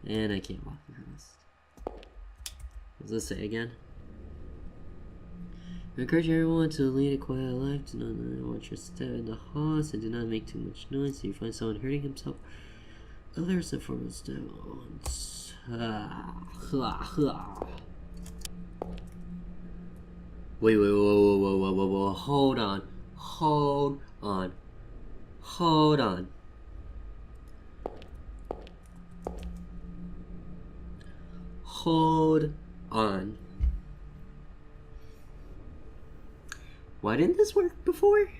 And I can't walk across. What does this say again? I encourage everyone to lead a quiet life, do not watch your step in the halls, and do not make too much noise. If you find someone hurting himself, others are for stones. Wait, whoa, hold on. Hold on. Why didn't this work before?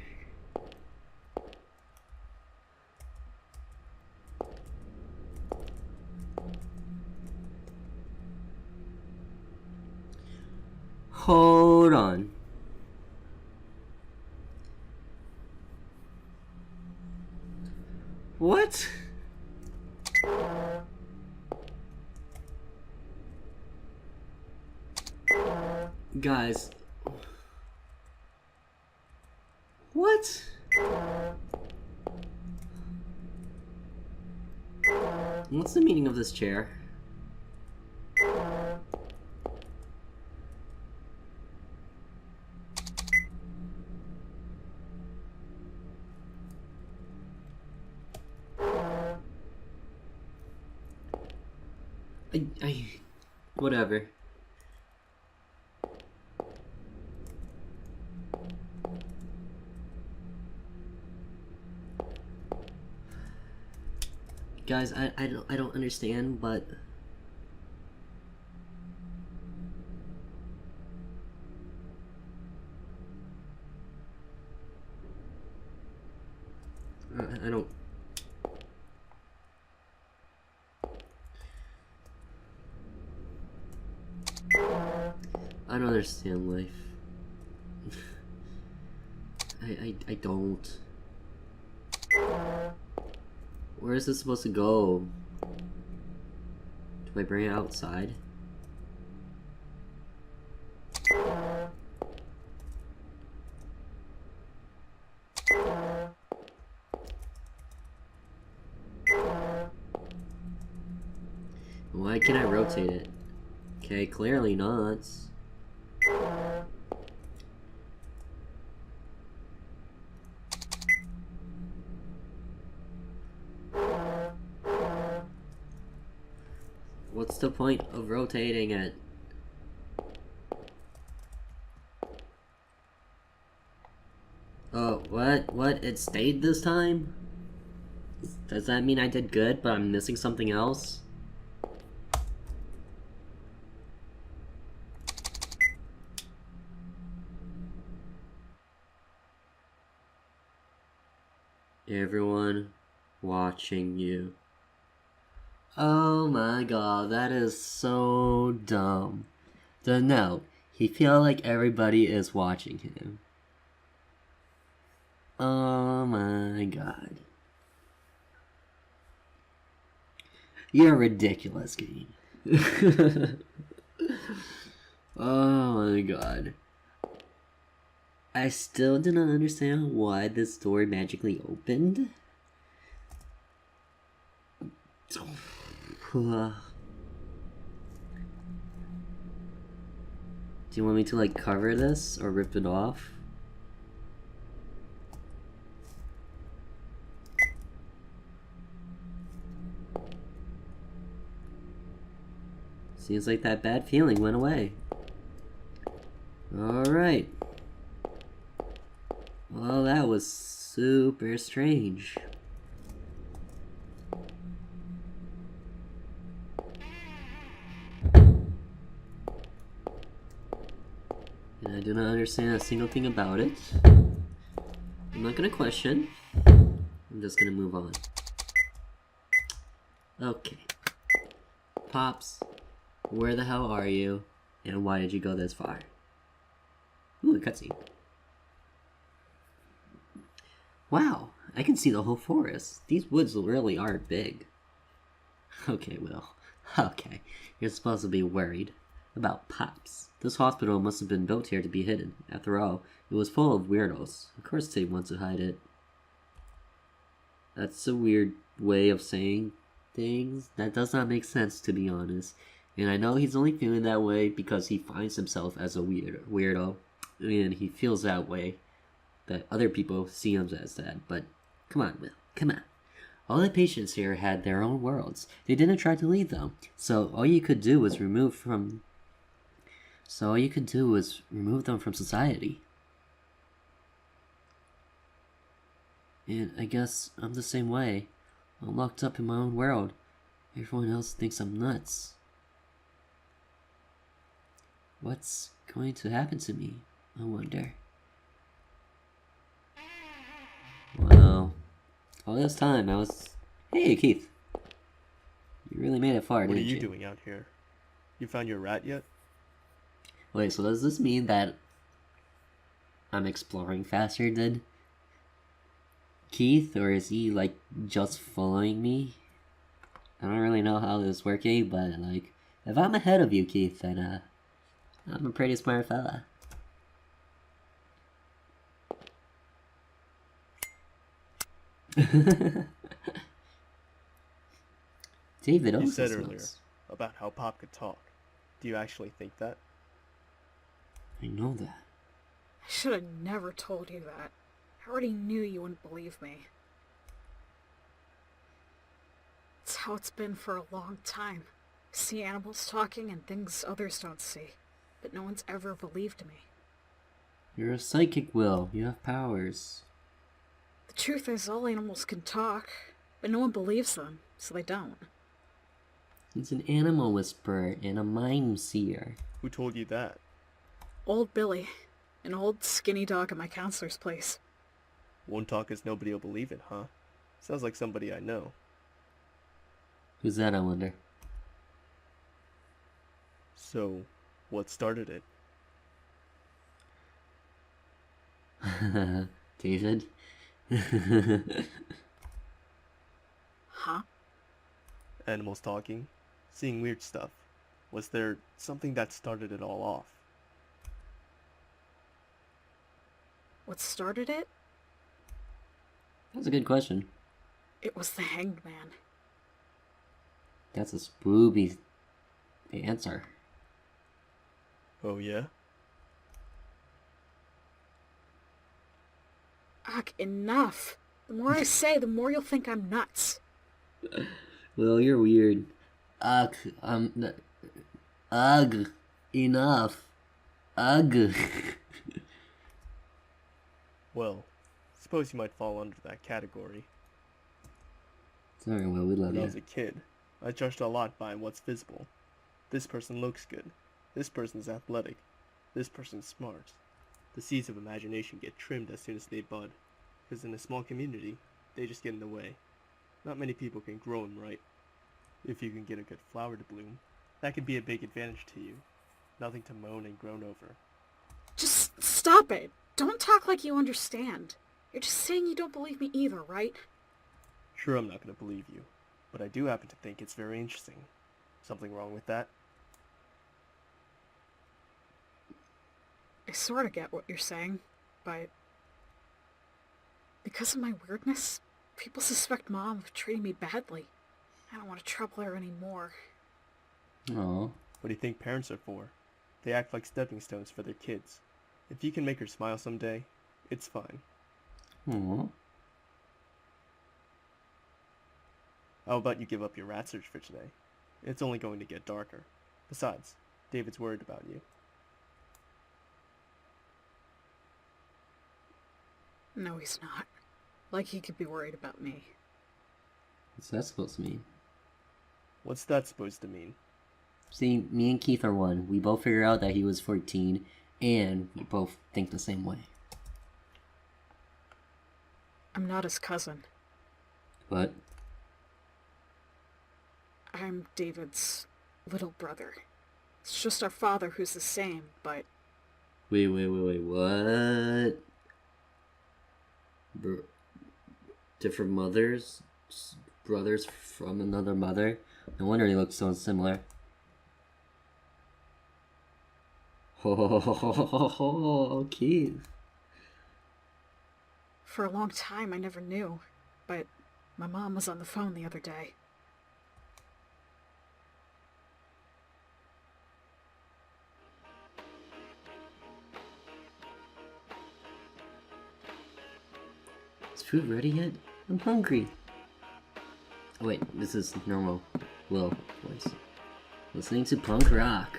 Hold on. What? Guys. What? What's the meaning of this chair? Whatever. Guys, I don't understand, but I don't. I don't understand life. I don't. Where is this supposed to go? Do I bring it outside? Why can't I rotate it? Okay, clearly not. What's the point of rotating it? Oh, what? It stayed this time? Does that mean I did good, but I'm missing something else? Everyone watching you. Oh my god, that is so dumb. No, he feels like everybody is watching him. Oh my god. You're ridiculous, game. Oh my god. I still do not understand why this door magically opened. Do you want me to like cover this or rip it off? Seems like that bad feeling went away. Alright. Well, that was super strange. And I do not understand a single thing about it. I'm not gonna question. I'm just gonna move on. Okay. Pops, where the hell are you? And why did you go this far? Ooh, a cutscene. Wow, I can see the whole forest. These woods really are big. Okay, Will. Okay, you're supposed to be worried about Pops. This hospital must have been built here to be hidden. After all, it was full of weirdos. Of course they want to hide it. That's a weird way of saying things, that does not make sense, to be honest. And I know he's only feeling that way because he finds himself as a weirdo, and he feels that way that other people see him as that. But come on, Will, come on. All the patients here had their own worlds. They didn't try to lead them. So all you could do was remove them from society. And I guess I'm the same way. I'm locked up in my own world. Everyone else thinks I'm nuts. What's going to happen to me, I wonder? Well, all this time I was... Hey, Keith. You really made it far, didn't you? What are you doing out here? You found your rat yet? Wait, so does this mean that I'm exploring faster than Keith? Or is he, like, just following me? I don't really know how this is working, but, like, if I'm ahead of you, Keith, then, I'm a pretty smart fella. David You also said smells. earlier about how Pop could talk. Do you actually think that? I know that. I should have never told you that. I already knew you wouldn't believe me. It's how it's been for a long time. I see animals talking and things others don't see, but no one's ever believed me. You're a psychic, Will. You have powers. The truth is, all animals can talk, but no one believes them, so they don't. He's an animal whisperer and a mind seer. Who told you that? Old Billy, an old skinny dog at my counselor's place. Won't talk as nobody'll believe it, huh? Sounds like somebody I know. Who's that, I wonder? So, what started it? David? Huh? Animals talking? Seeing weird stuff? Was there something that started it all off? What started it? That's a good question. It was the Hanged Man. That's a spooky answer. Oh yeah? Ugh, enough. The more I say, the more you'll think I'm nuts. Well, you're weird. Ugh, ugh, enough. Ugh. Well, suppose you might fall under that category. Sorry, Will, we love When I you. was a kid, I judged a lot by what's visible. This person looks good. This person's athletic. This person's smart. The seeds of imagination get trimmed as soon as they bud, because in a small community, they just get in the way. Not many people can grow them right. If you can get a good flower to bloom, that can be a big advantage to you. Nothing to moan and groan over. Just stop it. Don't talk like you understand. You're just saying you don't believe me either, right? Sure, I'm not going to believe you, but I do happen to think it's very interesting. Something wrong with that? I sort of get what you're saying, but because of my weirdness, people suspect Mom of treating me badly. I don't want to trouble her anymore. Aww. What do you think parents are for? They act like stepping stones for their kids. If you can make her smile someday, it's fine. Aww. How about you give up your rat search for today? It's only going to get darker. Besides, David's worried about you. No, he's not. Like he could be worried about me. What's that supposed to mean? What's that supposed to mean? See, me and Keith are one. We both figure out that he was 14, and we both think the same way. I'm not his cousin. What? I'm David's little brother. It's just our father who's the same, but Wait, what? Different mothers? Brothers from another mother? No wonder they look so similar. Oh, Keith. for a long time I never knew. But my mom was on the phone the other day. food ready yet? I'm hungry. Oh wait, this is normal Will voice. Listening to punk rock.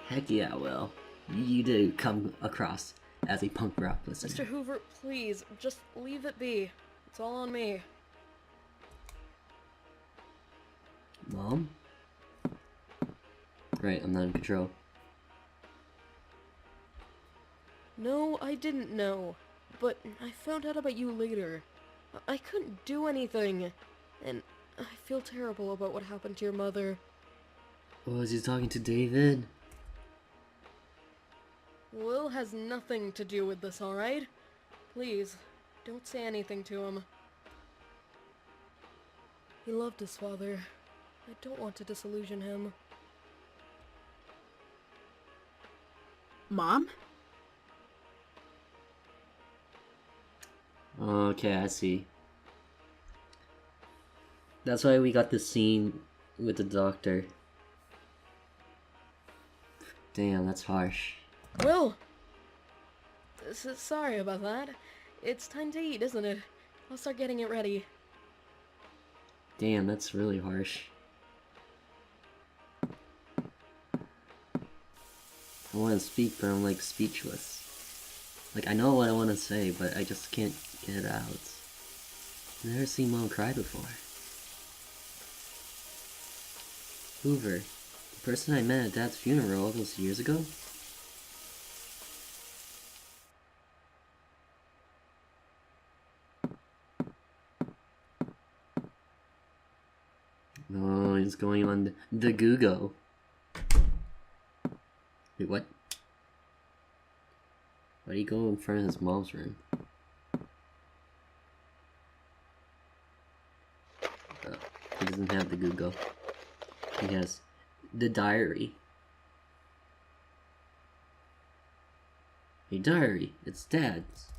Heck yeah, Will. You do come across as a punk rock listener. Mr. Hoover, please, just leave it be. It's all on me. Mom? Right, I'm not in control. No, I didn't know. But I found out about you later. I couldn't do anything. And I feel terrible about what happened to your mother. Oh, is he talking to David? Will has nothing to do with this, alright? Please, don't say anything to him. He loved his father. I don't want to disillusion him. Mom? Okay, I see. That's why we got the scene with the doctor. Damn, that's harsh. Will! Sorry about that. It's time to eat, isn't it? I'll start getting it ready. Damn, that's really harsh. I want to speak, but I'm like speechless. Like, I know what I want to say, but I just can't get it out. I've never seen Mom cry before. Hoover, the person I met at Dad's funeral all those years ago? Oh, he's going on the Google. Wait, what? Why do you go in front of his mom's room? He doesn't have the Google. He has the diary. A diary. It's Dad's.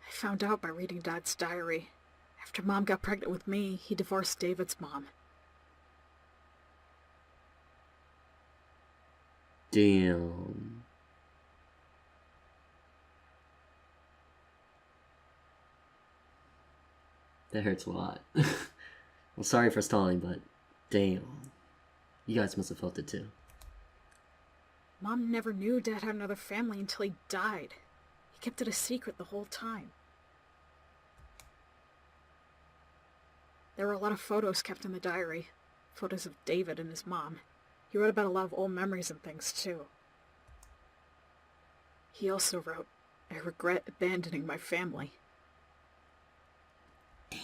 I found out by reading Dad's diary. After Mom got pregnant with me, he divorced David's mom. Damn. That hurts a lot. Well, sorry for stalling, but damn. You guys must have felt it too. Mom never knew Dad had another family until he died. He kept it a secret the whole time. There were a lot of photos kept in the diary. Photos of David and his mom. He wrote about a lot of old memories and things, too. He also wrote, "I regret abandoning my family." Damn.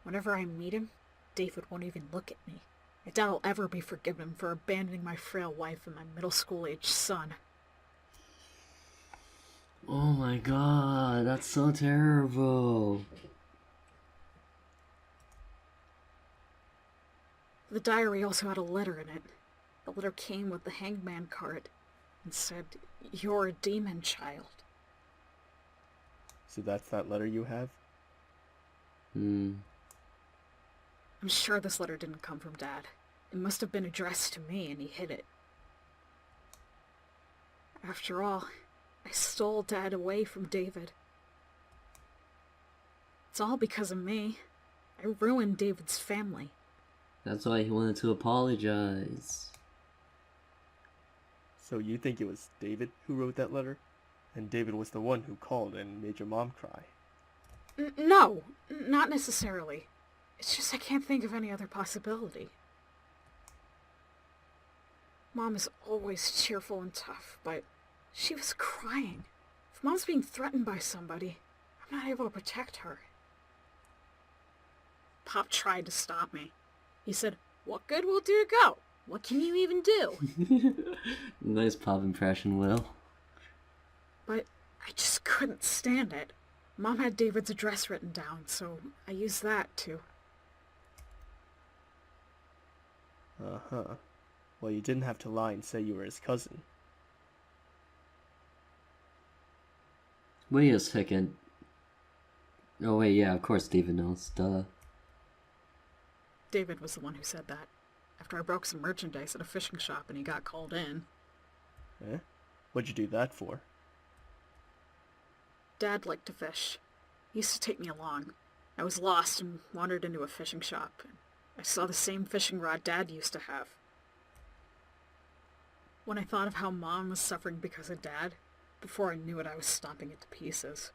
Whenever I meet him, David won't even look at me. I doubt I'll ever be forgiven for abandoning my frail wife and my middle school-aged son. Oh my god, that's so terrible. The diary also had a letter in it. The letter came with the hangman card and said, "You're a demon child." So that's that letter you have? I'm sure this letter didn't come from Dad. It must have been addressed to me and he hid it. After all, I stole Dad away from David. It's all because of me. I ruined David's family. That's why he wanted to apologize. So you think it was David who wrote that letter? And David was the one who called and made your mom cry? No, not necessarily. It's just I can't think of any other possibility. Mom is always cheerful and tough, but she was crying. If Mom's being threatened by somebody, I'm not able to protect her. Pop tried to stop me. He said, "What good will do to go? What can you even do?" Nice pop impression, Will. But I just couldn't stand it. Mom had David's address written down, so I used that too. Uh-huh. Well, you didn't have to lie and say you were his cousin. Wait a second. Oh wait, yeah, of course David knows. Duh. David was the one who said that. after I broke some merchandise at a fishing shop and he got called in. Eh? What'd you do that for? Dad liked to fish. He used to take me along. I was lost and wandered into a fishing shop. I saw the same fishing rod Dad used to have. When I thought of how Mom was suffering because of Dad, before I knew it, I was stomping it to pieces.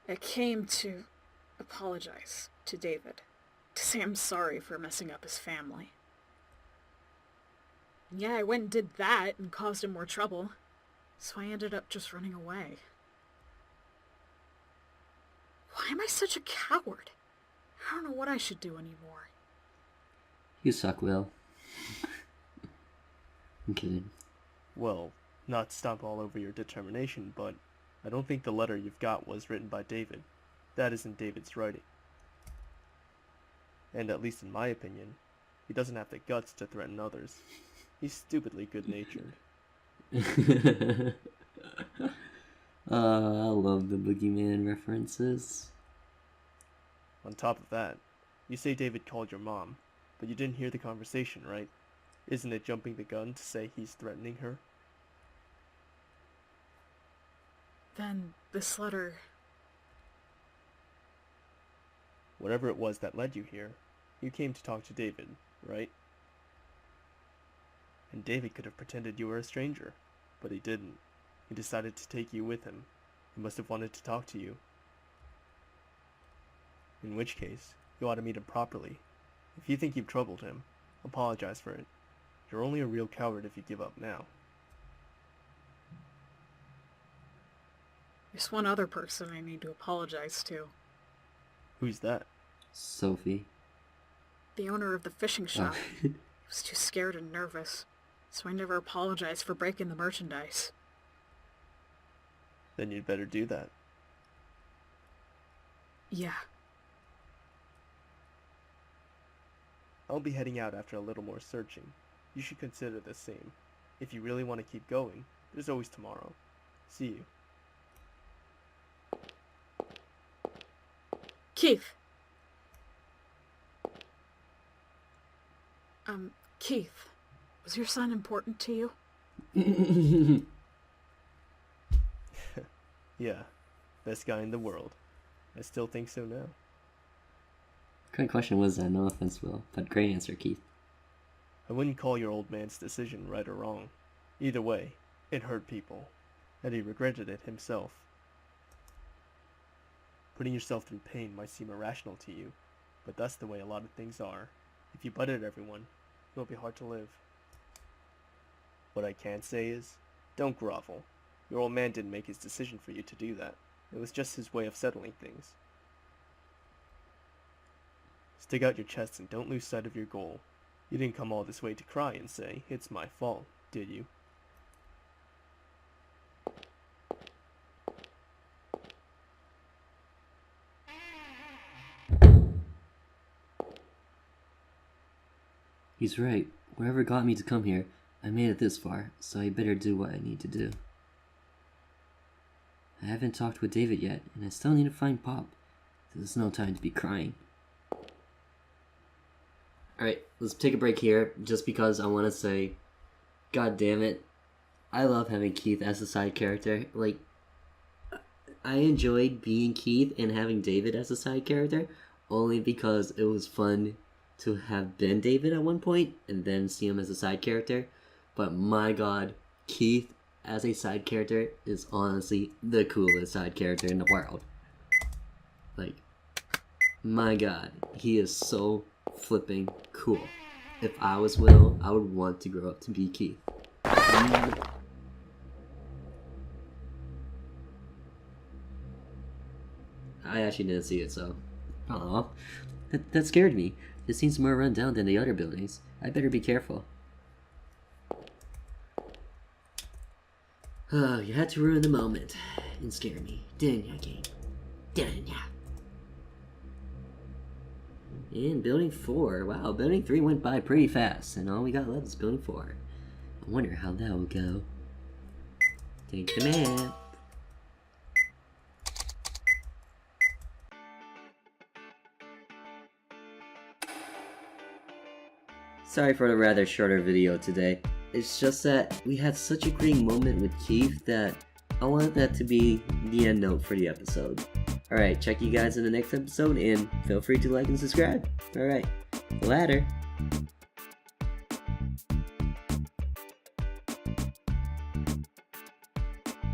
I came to apologize to David, to say I'm sorry for messing up his family. And yeah, I went and did that and caused him more trouble, so I ended up just running away. Why am I such a coward? I don't know what I should do anymore. You suck, Will. I'm kidding. Well, not to stomp all over your determination, but I don't think the letter you've got was written by David. That isn't David's writing. And at least in my opinion, he doesn't have the guts to threaten others. He's stupidly good-natured. I love the Boogeyman references. On top of that, you say David called your mom, but you didn't hear the conversation, right? Isn't it jumping the gun to say he's threatening her? Then this letter... Whatever it was that led you here, you came to talk to David, right? And David could have pretended you were a stranger, but he didn't. He decided to take you with him. He must have wanted to talk to you. In which case, you ought to meet him properly. If you think you've troubled him, apologize for it. You're only a real coward if you give up now. There's one other person I need to apologize to. Who's that? Sophie. The owner of the fishing shop. I was too scared and nervous, so I never apologized for breaking the merchandise. Then you'd better do that. Yeah. I'll be heading out after a little more searching. You should consider the same. If you really want to keep going, there's always tomorrow. See you. Keith! Keith, was your son important to you? Yeah, best guy in the world. I still think so now. What kind of question was that? No offense, Will, but great answer, Keith. I wouldn't call your old man's decision right or wrong. Either way, it hurt people, and he regretted it himself. Putting yourself through pain might seem irrational to you, but that's the way a lot of things are. If you butt at everyone, it'll be hard to live. What I can say is, don't grovel. Your old man didn't make his decision for you to do that. It was just his way of settling things. Stick out your chest and don't lose sight of your goal. You didn't come all this way to cry and say, it's my fault, did you? He's right. Whatever got me to come here, I made it this far, so I better do what I need to do. I haven't talked with David yet, and I still need to find Pop. There's no time to be crying. Alright, let's take a break here, just because I want to say, God damn it, I love having Keith as a side character. Like, I enjoyed being Keith and having David as a side character, only because it was fun to have been David at one point, and then see him as a side character. But my god, Keith as a side character is honestly the coolest side character in the world. Like, my god, he is so flipping cool. If I was Will, I would want to grow up to be Keith. I actually didn't see it, so... Aw, that scared me. It seems more run down than the other buildings. I better be careful. Oh, you had to ruin the moment and scare me, didn't ya, game? Didn't ya? In Building 4, wow, Building 3 went by pretty fast, and all we got left is Building 4. I wonder how that will go. Take the map. Sorry for the rather shorter video today. It's just that we had such a great moment with Keith that I wanted that to be the end note for the episode. Alright, check you guys in the next episode and feel free to like and subscribe. Alright, later.